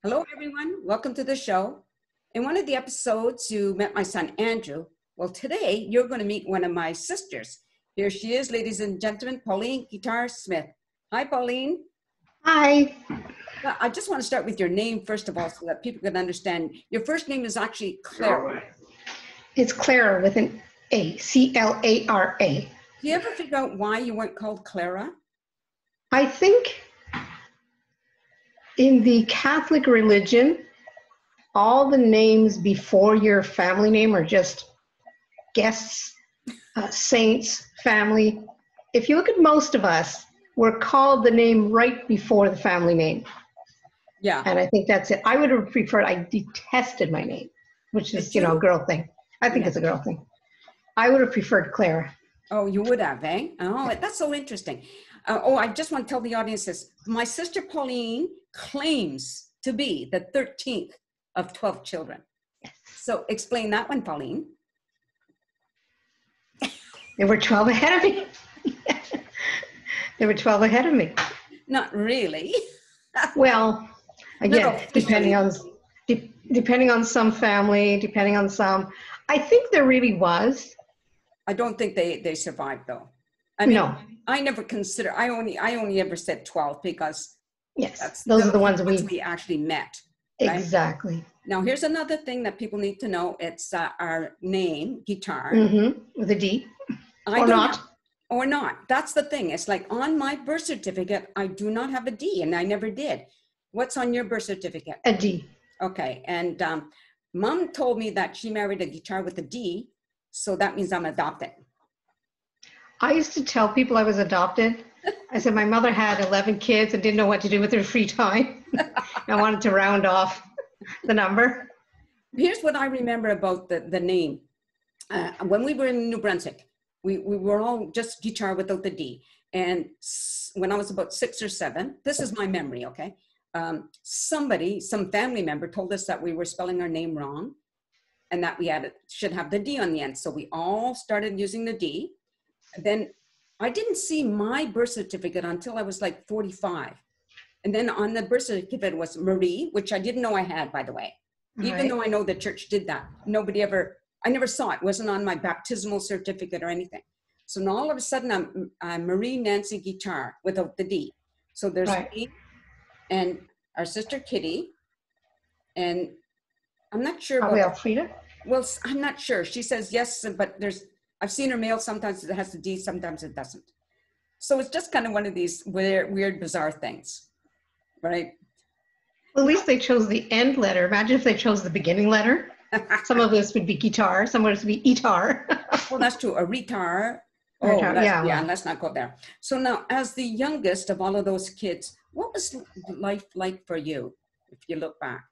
Hello, everyone. Welcome to the show. In one of the episodes, you met my son, Andrew. Well, today, you're going to meet one of my sisters. Here she is, ladies and gentlemen, Pauline Guitar Smith. Hi, Pauline. Hi. Well, I just want to start with your name, first of all, so that people can understand. Your first name is actually Clara. It's Clara with an A, C-L-A-R-A. Do you ever figure out why you weren't called Clara? I think in the Catholic religion, all the names before your family name are just guests, saints, family. If you look at most of us, we're called the name right before the family name. Yeah. And I think that's it. I would have preferred, I detested my name, which is, a girl thing. I think it's a girl thing. I would have preferred Clara. Oh, you would have, eh? Oh, that's so interesting. I just want to tell the audience this. My sister Pauline claims to be the 13th of 12 children. Yes. So explain that one, Pauline. There were 12 ahead of me. There were 12 ahead of me. Not really. Well, again, No, depending on some family, depending on some, I think there really was. I don't think they survived though. I mean, no. I never consider. I only ever said 12 because those are the ones we actually met. Right? Exactly. Now here's another thing that people need to know. It's our name, Guitar, with a D, or not. That's the thing. It's like on my birth certificate, I do not have a D, and I never did. What's on your birth certificate? A D. Okay, and Mom told me that she married a Guitar with a D, so that means I'm adopted. I used to tell people I was adopted. I said my mother had 11 kids and didn't know what to do with her free time. I wanted to round off the number. Here's what I remember about the name. When we were in New Brunswick, we were all just Guitar without the D. And when I was about 6 or 7, this is my memory, okay? Some family member told us that we were spelling our name wrong and that we should have the D on the end. So we all started using the D. Then I didn't see my birth certificate until I was like 45. And then on the birth certificate was Marie, which I didn't know I had, by the way. Even though I know the church did that. I never saw it. It wasn't on my baptismal certificate or anything. So now all of a sudden I'm Marie Nancy Guitar without the D. So there's me and our sister Kitty. And I'm not sure about Elfrida. Well, I'm not sure. She says yes, but I've seen her mail. Sometimes it has the D, sometimes it doesn't. So it's just kind of one of these weird, bizarre things, right? Well, at least they chose the end letter. Imagine if they chose the beginning letter. Some of us would be Guitar, some of us would be Etar. Well, that's true. A retar. Let's not go there. So now, as the youngest of all of those kids, what was life like for you, if you look back?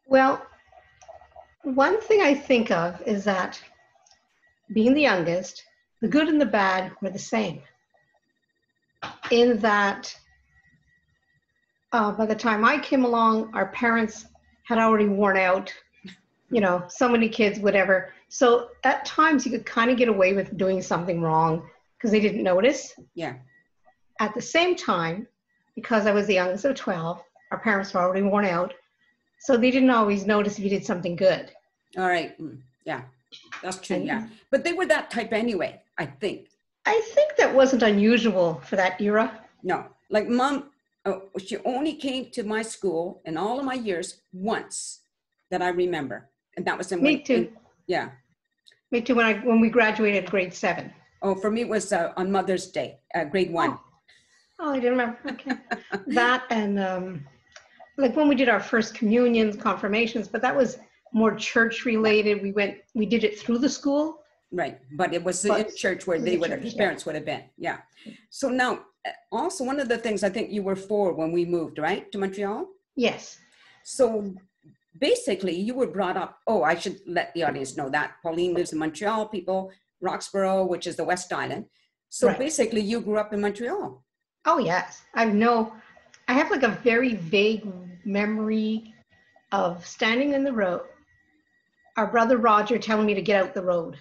Well, one thing I think of is that being the youngest, the good and the bad were the same. In that, by the time I came along, our parents had already worn out, so many kids, whatever. So at times you could kind of get away with doing something wrong because they didn't notice. Yeah. At the same time, because I was the youngest of 12, our parents were already worn out. So they didn't always notice if you did something good. All right. Yeah. That's true, yeah. But they were that type anyway, I think. I think that wasn't unusual for that era. No. Like Mom, she only came to my school in all of my years once that I remember. And that was in... Me too. Yeah. Me too, when we graduated grade 7. Oh, for me it was on Mother's Day, grade 1. Oh, I didn't remember. Okay. That and like when we did our first communions, confirmations, but that was more church related. We did it through the school. Right, but it was in church where his parents would have been. Yeah. So now, also one of the things I think you were 4 when we moved, right, to Montreal? Yes. So basically you were brought up, I should let the audience know that Pauline lives in Montreal, people, Roxborough, which is the West Island. So basically you grew up in Montreal. Oh, yes. I have like a very vague memory of standing in the road, our brother Roger telling me to get out the road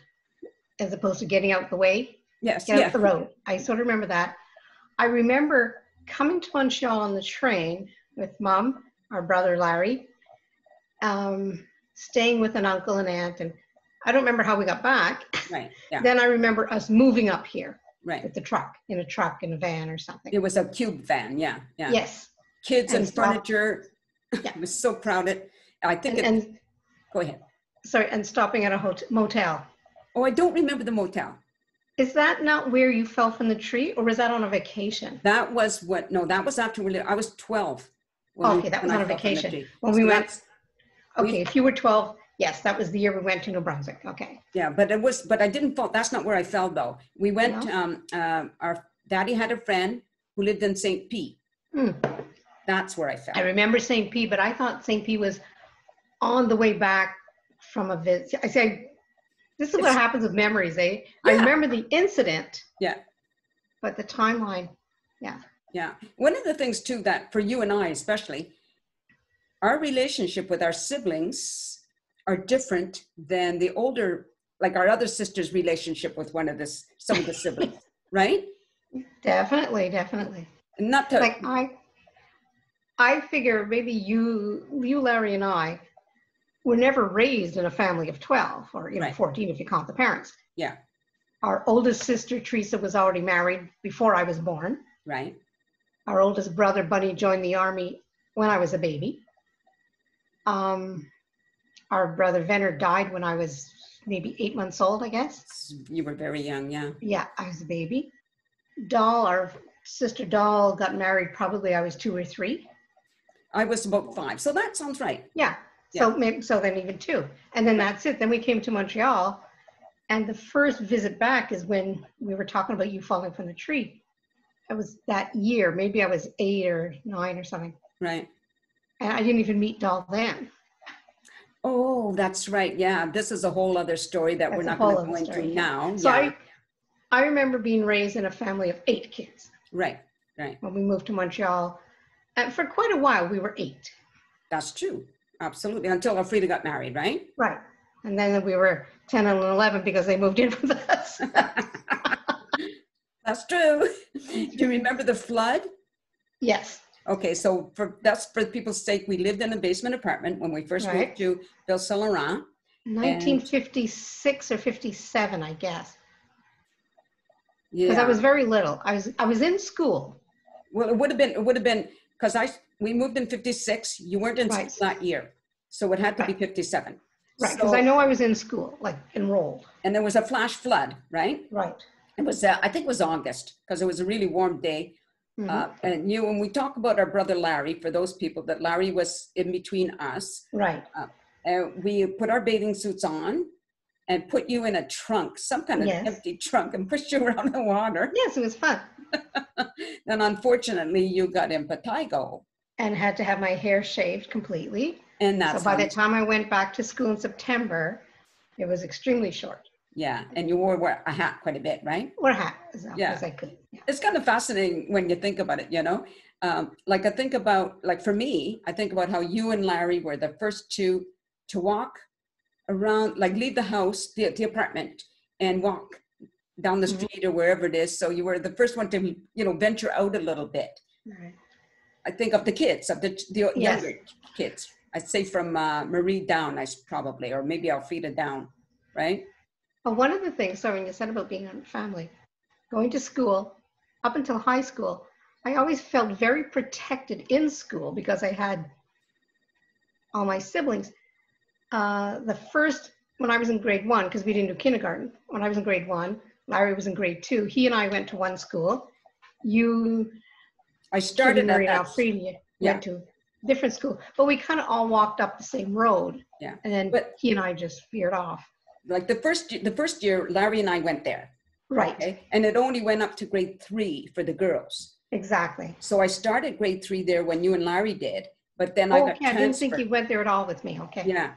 as opposed to getting out the way. Yes. Get out the road. I sort of remember that. I remember coming to Montreal on the train with Mom, our brother Larry, staying with an uncle and aunt, and I don't remember how we got back. Right. Yeah. Then I remember us moving up here Right. with the truck, in a van or something. It was a cube van. Yeah. Yeah. Yes. Kids and stop- furniture. Yeah. I was so proud of it. I think and go ahead. sorry, and stopping at a motel. Oh, I don't remember the motel. Is that not where you fell from the tree, or was that on a vacation? That was that was after I was 12. Okay, that was on a vacation. When we went, okay, if you were 12, yes, that was the year we went to New Brunswick. Okay. Yeah, but I didn't fall. That's not where I fell though. We went, our daddy had a friend who lived in St. Pete. That's where I fell. I remember St. Pete, but I thought St. Pete was on the way back from a visit. I say, this is what happens with memories, eh? Yeah. I remember the incident. Yeah. But the timeline, yeah. Yeah. One of the things too, that for you and I especially, our relationship with our siblings are different than the older, like our other sister's relationship with some of the siblings, right? Definitely. Not to, Like I figure maybe you, Larry, and I were never raised in a family of 12 or Right. 14 if you count the parents. yeah, Our oldest sister, Teresa, was already married before I was born. right. Our oldest brother, Bunny, joined the army when I was a baby. Our brother, Venner, died when I was maybe 8 months old, I guess. You were very young, yeah. Yeah, I was a baby. Doll, our sister Doll, got married probably I was 2 or 3. I was about 5, so that sounds right. Yeah. So maybe, so then even 2. And then that's it. Then we came to Montreal. And the first visit back is when we were talking about you falling from the tree. It was that year. Maybe I was 8 or 9 or something. Right. And I didn't even meet Doll then. Oh, that's right. Yeah, this is a whole other story that we're not going to go into now. So yeah. I remember being raised in a family of 8 kids. Right. When we moved to Montreal. And for quite a while, we were 8. That's true. Absolutely. Until Alfreda got married, right? Right. And then we were 10 and 11 because they moved in with us. That's true. Do you remember the flood? Yes. Okay, so that's for people's sake, we lived in a basement apartment when we first moved to Ville-Saint-Laurent. 1956 or 57, I guess. Yeah. Because I was very little. I was in school. Well, it would have been because we moved in 56. You weren't in school that year, so it had to be 57. Right, because I know I was in school, like enrolled. And there was a flash flood, right? Right. It was, I think it was August, because it was a really warm day. And when we talk about our brother Larry, for those people, that Larry was in between us. Right. We put our bathing suits on and put you in a trunk, some kind of empty trunk, and pushed you around the water. Yes, it was fun. And unfortunately, you got impetigo. And had to have my hair shaved completely. And that's so by the time I went back to school in September, it was extremely short. Yeah, and you wore a hat quite a bit, right? Or a hat as much as I could. Yeah. It's kind of fascinating when you think about it, like I think about, like for me, I think about how you and Larry were the first two to walk around, like leave the house, the apartment, and walk down the street or wherever it is. So you were the first one to, venture out a little bit. Right. I think of the kids, of the younger kids. I'd say from Marie down, probably, or maybe Alfreda down, right? Well, one of the things, sorry, when you said about being in a family, going to school, up until high school, I always felt very protected in school because I had all my siblings. When I was in grade 1, because we didn't do kindergarten, when I was in grade 1, Larry was in grade 2. He and I went to one school. I started at that. Alfreda went to a different school, but we kind of all walked up the same road. Yeah. And then he and I just veered off. Like the first year, Larry and I went there. Right. Okay? And it only went up to grade 3 for the girls. Exactly. So I started grade 3 there when you and Larry did, but then I got transferred. I didn't think you went there at all with me. Okay. Yeah.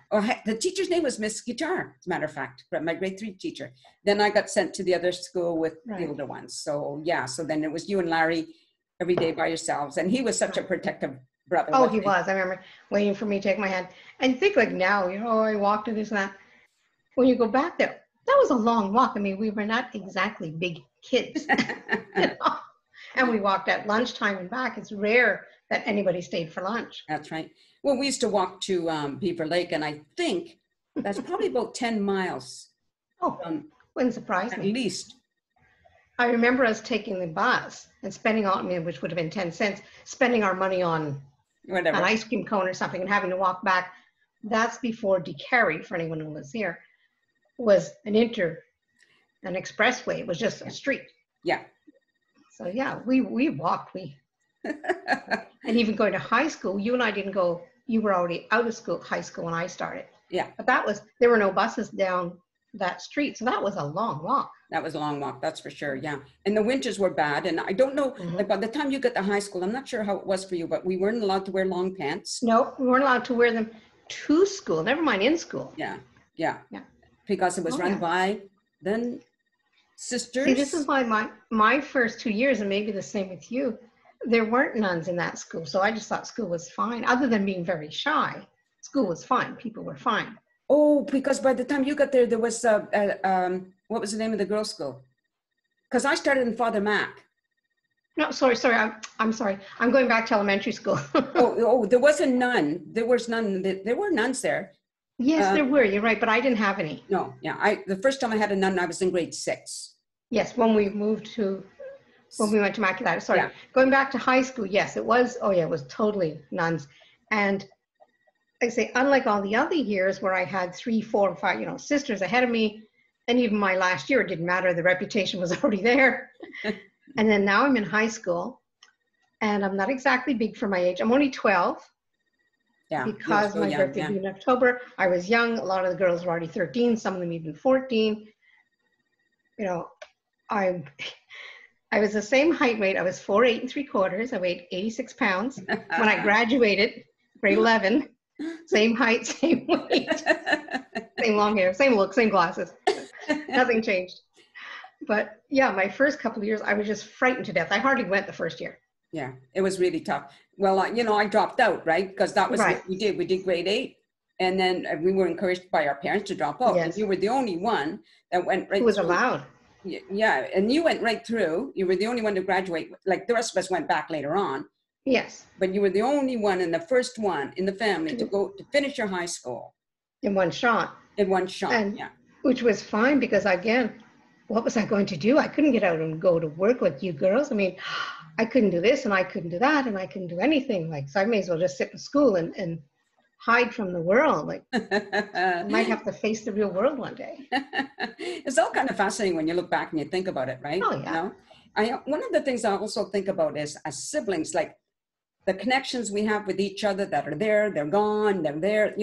The teacher's name was Miss Guitar, as a matter of fact, my grade 3 teacher. Then I got sent to the other school with the older ones. So so then it was you and Larry every day by yourselves. And he was such a protective brother. Oh, he was. I remember waiting for me to take my hand. And think like now, I walked to this and that. When you go back there, that was a long walk. I mean, we were not exactly big kids. And we walked at lunchtime and back. It's rare that anybody stayed for lunch. That's right. Well, we used to walk to Beaver Lake, and I think that's probably about 10 miles, Oh, wouldn't surprise at me. least. I remember us taking the bus and spending on, I mean, which would have been 10 cents, spending our money on Whatever. an ice cream cone or something and having to walk back. That's before DeCarry, for anyone who lives here, was an expressway. It was just a street. Yeah. So yeah, we walked. And even going to high school, you and I didn't go. You were already out of high school when I started. Yeah. But there were no buses down that street, so that was a long walk. That was a long walk, that's for sure. Yeah. And the winters were bad. And I don't know, like by the time you got to high school, I'm not sure how it was for you, but we weren't allowed to wear long pants. No, we weren't allowed to wear them to school, never mind in school. Yeah. Yeah. Yeah. Because it was run by then sisters. See, this is why my first 2 years, and maybe the same with you, there weren't nuns in that school. So I just thought school was fine. Other than being very shy, school was fine. People were fine. Oh, because by the time you got there was, what was the name of the girls' school? Because I started in Father Mac. No, sorry. I'm sorry. I'm going back to elementary school. There was a nun. There was none. There were nuns there. Yes, there were. You're right, but I didn't have any. No, yeah. The first time I had a nun, I was in grade 6. Yes, when we went to Immaculata. Sorry, going back to high school. Yes, it was. Oh yeah, it was totally nuns. And like I say, unlike all the other years where I had 3, 4, 5, sisters ahead of me, and even my last year, it didn't matter. The reputation was already there. And then now I'm in high school, and I'm not exactly big for my age. I'm only 12. Yeah, because my birthday was in October. I was young. A lot of the girls were already 13. Some of them even 14. I was the same height weight. I was 4'8 3/4. I weighed 86 pounds when I graduated, grade 11. Same height, same weight, same long hair, same look, same glasses. Nothing changed. But yeah, my first couple of years, I was just frightened to death. I hardly went the first year. Yeah, it was really tough. Well, I dropped out, right? Because that was what we did. We did grade 8. And then we were encouraged by our parents to drop out. Yes. And you were the only one that went right through. Who was allowed. Yeah, and you went right through. You were the only one to graduate. Like the rest of us went back later on. Yes. But you were the only one and the first one in the family to finish your high school. In one shot. In one shot, and, which was fine because, again, what was I going to do? I couldn't get out and go to work like you girls. I mean, I couldn't do this and I couldn't do that and I couldn't do anything. So I may as well just sit in school and hide from the world. I might have to face the real world one day. It's all kind of fascinating when you look back and you think about it, right? Oh, yeah. One of the things I also think about is as siblings, like the connections we have with each other that are there, they're gone, they're there,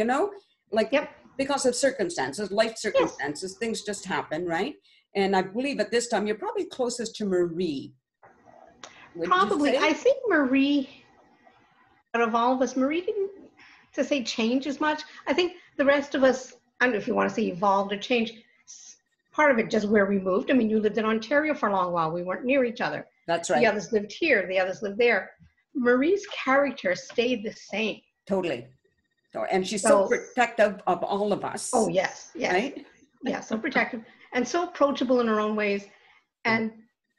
because of circumstances, life circumstances, things just happen, right? And I believe at this time, you're probably closest to Marie. Probably. I think Marie, out of all of us, Marie didn't, to say change as much. I think the rest of us, I don't know if you want to say evolved or changed, part of it just where we moved. I mean, you lived in Ontario for a long while. We weren't near each other. That's right. The others lived here. The others lived there. Marie's character stayed the same. Totally. And she's so protective of all of us. Oh, yes. Yes. Right? Yeah, so protective and so approachable in her own ways. And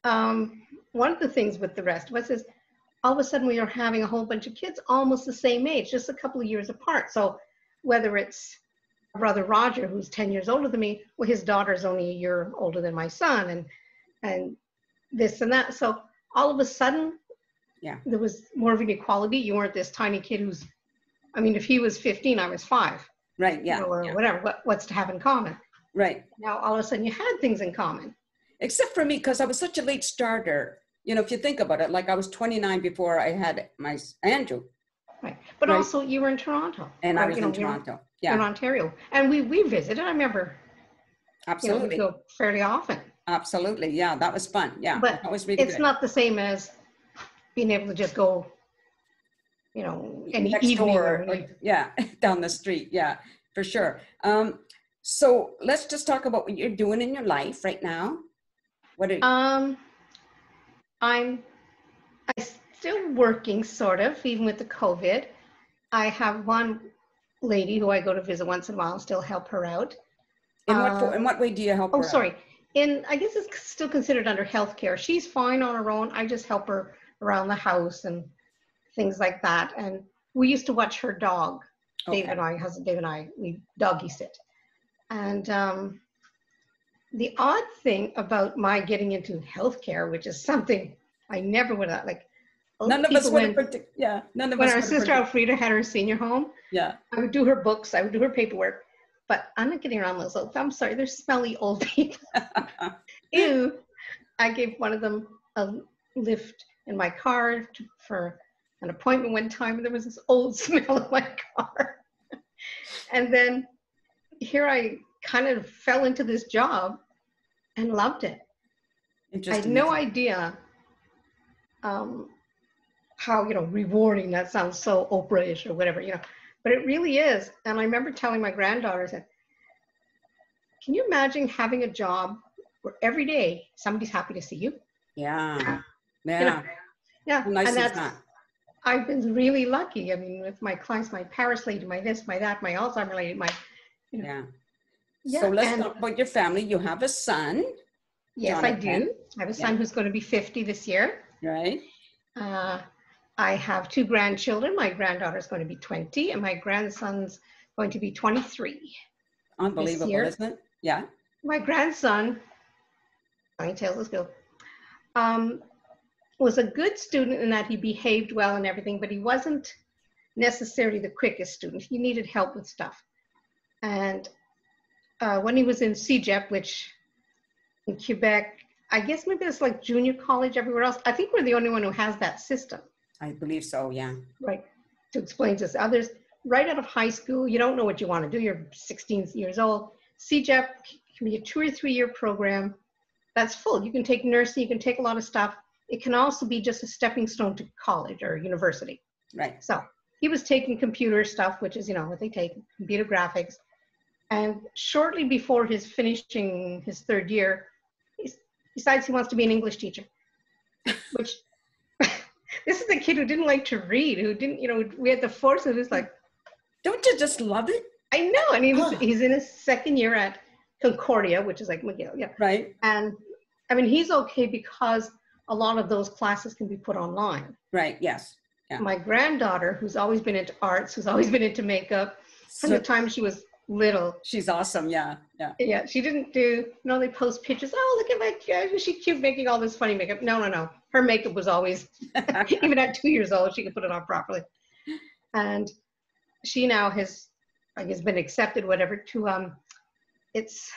one of the things with the rest of us is all of a sudden we are having a whole bunch of kids almost the same age, just a couple of years apart. So whether it's brother Roger, who's 10 years older than me, well, his daughter's only a year older than my son, and this and that. So all of a sudden, there was more of an equality. You weren't this tiny kid if he was 15, I was 5. Right, yeah. Or whatever, what's to have in common. Right. Now, all of a sudden, you had things in common. Except for me, because I was such a late starter. If you think about it, like I was 29 before I had my Andrew. Right. But also, you were in Toronto. And I was in Toronto. Yeah. In Ontario. And we visited. I remember. Absolutely. We go fairly often. Absolutely. Yeah, that was fun. Yeah. But that was really it's good. Not the same as being able to just go, any next evening. Door, down the street. Yeah, for sure. So let's just talk about what you're doing in your life right now. What are you? I'm still working, sort of, even with the COVID. I have one lady who I go to visit once in a while, still help her out. In what way do you help her out? Sorry. I guess it's still considered under healthcare. She's fine on her own. I just help her around the house and things like that. And we used to watch her dog, Dave Okay. and I, husband Dave and I, we doggy sit. And the odd thing about my getting into healthcare, which is something I never would have, like, None of us people would have when, predicted. Yeah, none of when us our would have sister predicted. Alfreda had her senior home, Yeah. I would do her books, I would do her paperwork, but I'm not getting around those old, I'm sorry, they're smelly old people. Ew. I gave one of them a lift in my car for an appointment one time, and there was this old smell in my car. And then here I kind of fell into this job and loved it. I had Interesting. no idea how, rewarding that sounds, so Oprah-ish or whatever, but it really is. And I remember telling my granddaughter, I said, can you imagine having a job where every day somebody's happy to see you? Yeah. You Yeah. know, yeah, How nice and is that's, that? I've been really lucky. I mean, with my clients, my Paris lady, my this, my that, my Alzheimer lady, Yeah. yeah. So let's And talk about your family. You have a son, yes, I Jonathan. do. I have a son who's going to be 50 this year. Right? I have 2 grandchildren. My granddaughter's going to be 20, and my grandson's going to be 23 Unbelievable, this year. isn't it? Yeah. My grandson, funny tales of skill, was a good student in that he behaved well and everything, but he wasn't necessarily the quickest student. He needed help with stuff. And when he was in CEGEP, which in Quebec, I guess maybe it's like junior college everywhere else. I think we're the only one who has that system. I believe so, yeah. Right, to explain to others, right out of high school, you don't know what you want to do. You're 16 years old. CEGEP can be a 2 or 3 year program that's full. You can take nursing, you can take a lot of stuff. It can also be just a stepping stone to college or university. Right. So he was taking computer stuff, which is, what they take, computer graphics. And shortly before his finishing his 3rd year, he decides he wants to be an English teacher, which this is a kid who didn't like to read, who didn't, we had to force it. It's like, don't you just love it? I know. And he's in his 2nd year at Concordia, which is like McGill. Yeah. Right. And I mean, he's okay because a lot of those classes can be put online. Right. Yes. Yeah. My granddaughter, who's always been into arts, who's always been into makeup, from the time she was little. She's awesome. Yeah. Yeah. Yeah. She didn't do, they post pictures. Oh, look at my kid. She's cute making all this funny makeup. No. Her makeup was always, even at 2 years old, she could put it on properly. And she now has, I guess, been accepted, whatever, to, it's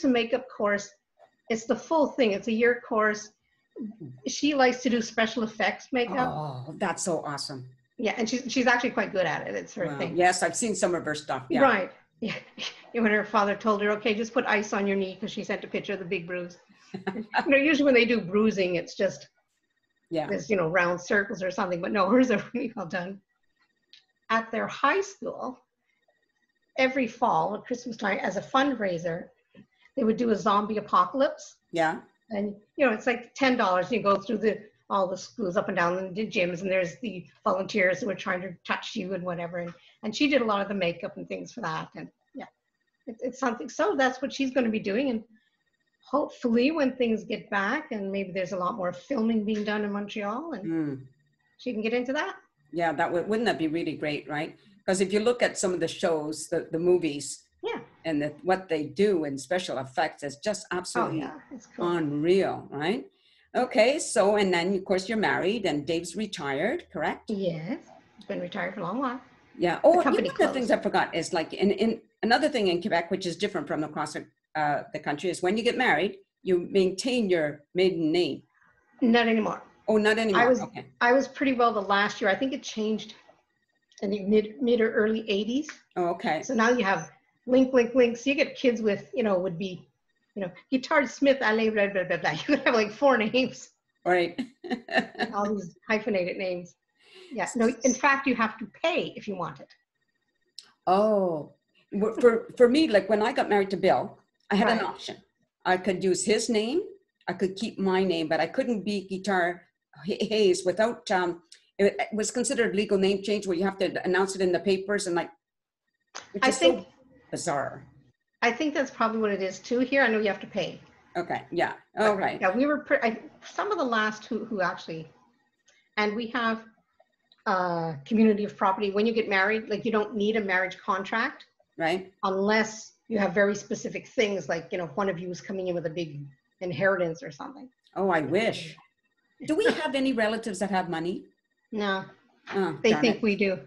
a makeup course. It's the full thing. It's a year course. She likes to do special effects makeup. Oh, that's so awesome. Yeah, and she's actually quite good at it. It's her thing. Yes, I've seen some of her stuff. Yeah. Right. Yeah. When her father told her, okay, just put ice on your knee, because she sent a picture of the big bruise. Usually when they do bruising, it's just there's round circles or something, but no, hers are really well done. At their high school, every fall at Christmas time, as a fundraiser, they would do a zombie apocalypse. Yeah. And it's like $10. You go through all the schools up and down the gyms, and there's the volunteers who are trying to touch you and whatever. And she did a lot of the makeup and things for that. And yeah, it's something. So that's what she's going to be doing. And hopefully when things get back and maybe there's a lot more filming being done in Montreal, and she can get into that. Yeah, wouldn't that be really great, right? Because if you look at some of the shows, the movies, and what they do in special effects is just absolutely it's cool. Unreal, right? Okay, so, and then of course you're married and Dave's retired, correct? Yes, he's been retired for a long while. Yeah. Oh, one of the things I forgot is like in another thing in Quebec, which is different from across the country, is when you get married, you maintain your maiden name. Not anymore. Oh, not anymore. I was pretty well the last year. I think it changed in the mid or early 80s. Oh, okay. So now you have link. So you get kids with, would be, Guitar Smith, Ale, blah, blah, blah, blah. You could have like 4 names. Right. All these hyphenated names. Yeah. No, in fact, you have to pay if you want it. Oh, for me, like when I got married to Bill, I had an option. I could use his name. I could keep my name, but I couldn't be Guitar Hayes without, it was considered legal name change where you have to announce it in the papers and like, which is so bizarre. I think that's probably what it is too. Here, I know you have to pay. Okay. Yeah. Oh, right. Yeah, we were some of the last who actually, and we have community of property. When you get married, like you don't need a marriage contract Right? unless you have very specific things, like, you know, one of you is coming in with a big inheritance or something. Oh, I wish. Do we have any relatives that have money? No, Oh, they darn think it. we do.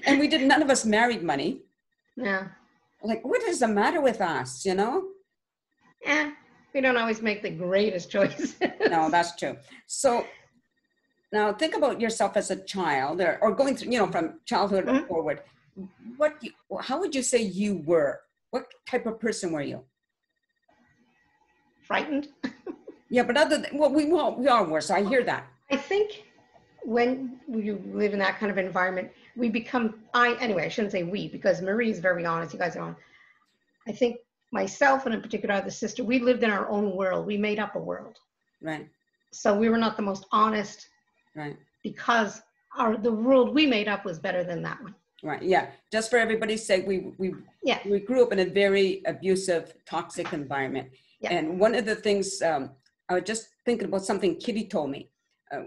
And we didn't, none of us married money. Yeah. Like, what is the matter with us, you know? We don't always make the greatest choices. No, that's true. So now think about yourself as a child or going through, you know, from childhood Mhm. forward. How would you say you were? What type of person were you? Frightened. Yeah, but other than, well, we all were, so I hear that. I think when you live in that kind of environment, we become, anyway, I shouldn't say we, because Marie's very honest. You guys are on. I think myself and in particular the sister, we lived in our own world. We made up a world. Right, So we were not the most honest right, because the world we made up was better than that one. right. Yeah, just for everybody's sake, Yeah. we grew up in a very abusive, toxic environment. Yeah. And one of the things, I was just thinking about something Kitty told me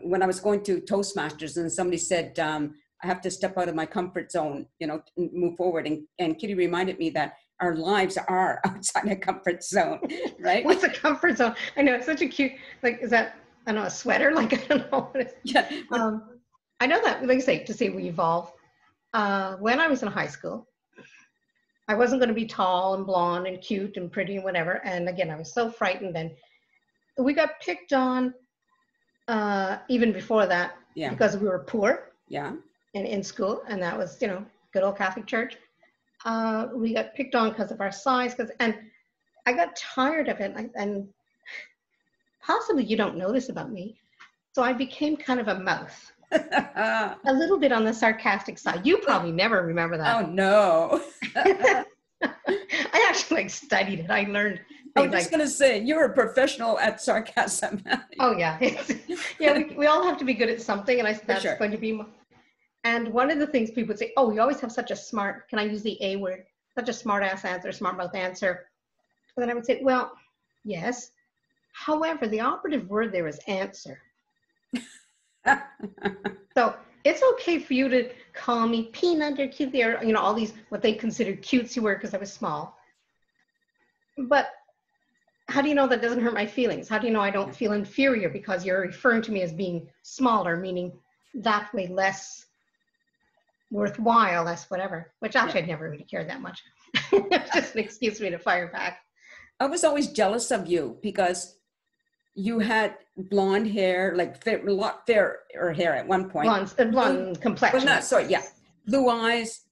when I was going to Toastmasters, and somebody said, I have to step out of my comfort zone, you know, and move forward. And Kitty reminded me that our lives are outside a comfort zone, right? What's a comfort zone? I know, it's such a cute, like, is that, I don't know, a sweater? Like, I don't know what it is. Yeah. I know that, like I say, to say we evolve. When I was in high school, I wasn't going to be tall and blonde and cute and pretty and whatever. And again, I was so frightened. And we got picked on even before that Yeah. because we were poor Yeah. and in school. And that was, you know, good old Catholic Church. We got picked on because of our size. And I got tired of it. And possibly you don't know this about me. So I became kind of a mouth. A little bit on the sarcastic side. You probably never remember that. Oh, no. I actually like studied it. I learned I things was just like, going to say, you're a professional at sarcasm. oh yeah. Yeah, we all have to be good at something, and I said that's sure. going to be and one of the things people would say, oh, you always have such a smart, can I use the A word, such a smart ass answer, smart mouth answer. And then I would say, well, yes. However, the operative word there is answer. So it's okay for you to call me peanut or cute, or, you know, all these what they considered cutesy words because I was small. But how do you know that doesn't hurt my feelings? How do you know I don't feel inferior because you're referring to me as being smaller, meaning that way less worthwhile, less whatever, which actually I'd never really cared that much. It's just an excuse for me to fire back. I was always jealous of you because you had blonde hair, like a lot fairer hair at one point. Blonde complexion. Well, no, sorry, yeah. Blue eyes,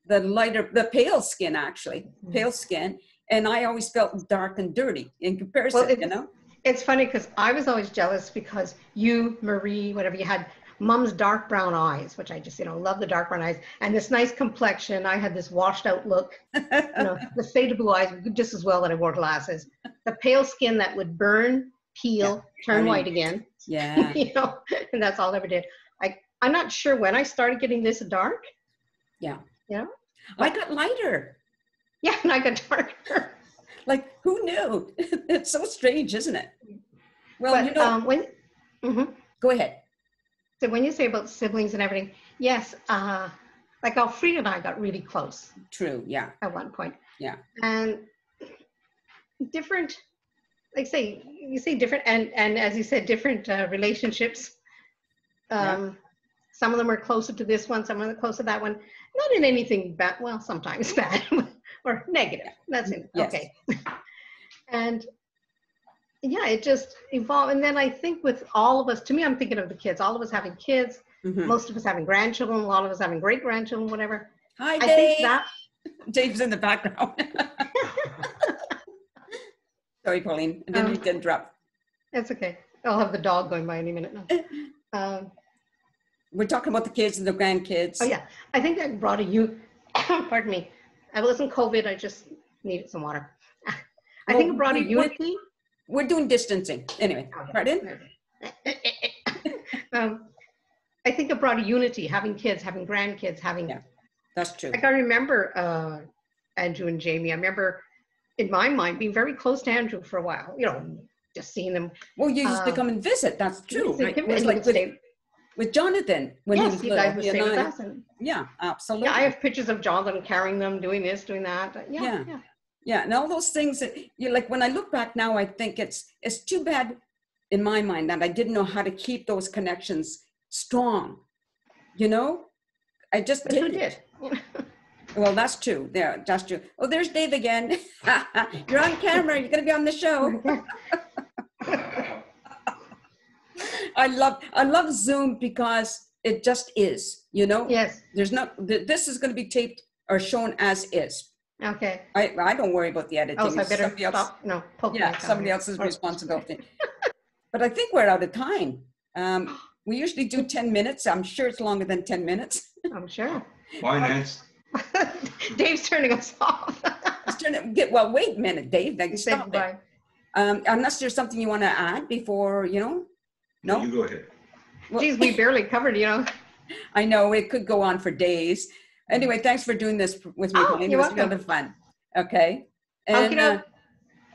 the pale skin, actually, pale skin. And I always felt dark and dirty in comparison, Well, you know? It's funny because I was always jealous because you, Marie, whatever, you had mom's dark brown eyes, which I just, you know, love the dark brown eyes, and this nice complexion. I had this washed out look, you know, the faded blue eyes just as well that I wore glasses. The pale skin that would burn, peel, turn white again. Yeah. You know, and that's all I ever did. I'm not sure when I started getting this dark. Yeah. You know? I got lighter. Yeah, and I got darker. Like, who knew? It's so strange, isn't it? Well, But you know, go ahead. So when you say about siblings and everything, yes, like Alfreda and I got really close. True, yeah. At one point. Yeah. And different, like you say different, and as you said, different relationships. Some of them are closer to this one, some of them are closer to that one. Not in anything bad, well, sometimes bad or negative. That's it. Yes. Okay. And yeah, it just evolved. And then I think with all of us, to me, I'm thinking of the kids, all of us having kids, most of us having grandchildren, a lot of us having great grandchildren, whatever. Hi, Dave. I think that Dave's in the background. Sorry, Pauline. I didn't mean to interrupt. That's okay. I'll have the dog going by any minute now. We're talking about the kids and the grandkids. Oh yeah, I think that brought pardon me. It wasn't COVID. I just needed some water. I think it brought a unity. We're doing distancing. Anyway, pardon? I think it brought a unity, having kids, having grandkids, having. Yeah, that's true. Like I remember Andrew and Jamie. I remember in my mind being very close to Andrew for a while, you know, just seeing them. Well, you used to come and visit. That's true. Right? with Jonathan when he Yes, was you little. guys would He and save a I- thousand. Yeah, absolutely. Yeah, I have pictures of Jonathan carrying them, doing this, doing that. Yeah, Yeah. yeah. Yeah, and all those things that you like. When I look back now, I think it's too bad in my mind that I didn't know how to keep those connections strong. You know, I just But who didn't. did? Well, that's true. There, that's true. Oh, there's Dave again. You're on camera. You're gonna be on the show. I love Zoom because it just is. You know, Yes. there's not. This is going to be taped or shown as is. Okay. I don't worry about the editing. Oh, so I It's better somebody else. stop. No, poke Yeah, my somebody thumb. else's Or- responsibility. But I think we're out of time. We usually do 10 minutes. I'm sure it's longer than 10 minutes. I'm sure. Finance. Dave's turning us off. Let's turn it, well, wait a minute, Dave. Then Say stop it. goodbye. Unless there's something you want to add before, you know? No? You go ahead. Well, Geez, we barely covered, you know. I know it could go on for days. Anyway, thanks for doing this with me. Oh, Colleen. It you're was welcome. rather fun. Okay. And, Okey-doke.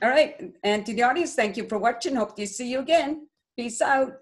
all right. And to the audience, thank you for watching. Hope to see you again. Peace out.